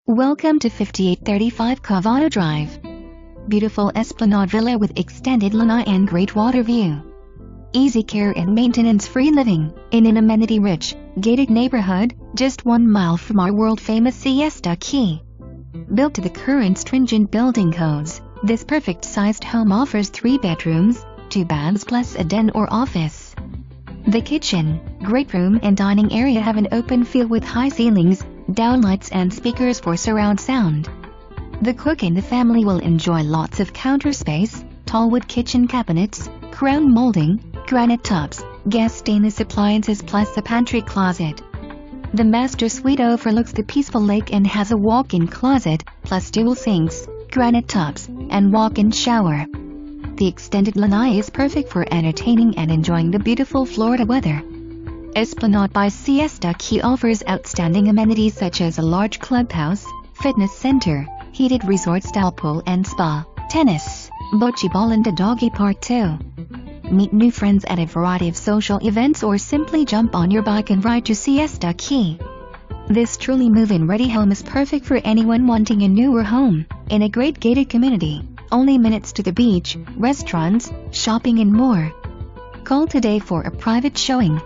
Welcome to 5835 CAVANO Drive. Beautiful Esplanade villa with extended lanai and great water view. Easy care and maintenance-free living, in an amenity-rich, gated neighborhood, just 1 mile from our world-famous Siesta Key. Built to the current stringent building codes, this perfect-sized home offers 3 bedrooms, 2 baths plus a den or office. The kitchen, great room and dining area have an open feel with high ceilings, downlights and speakers for surround sound. The cook and the family will enjoy lots of counter space, tall wood kitchen cabinets, crown molding, granite tubs, gas stainless appliances plus a pantry closet. The master suite overlooks the peaceful lake and has a walk-in closet, plus dual sinks, granite tubs, and walk-in shower. The extended lanai is perfect for entertaining and enjoying the beautiful Florida weather. Esplanade by Siesta Key offers outstanding amenities such as a large clubhouse, fitness center, heated resort-style pool and spa, tennis, bocce ball and a doggie park too. Meet new friends at a variety of social events or simply jump on your bike and ride to Siesta Key. This truly move-in ready home is perfect for anyone wanting a newer home, in a great gated community, only minutes to the beach, restaurants, shopping and more. Call today for a private showing.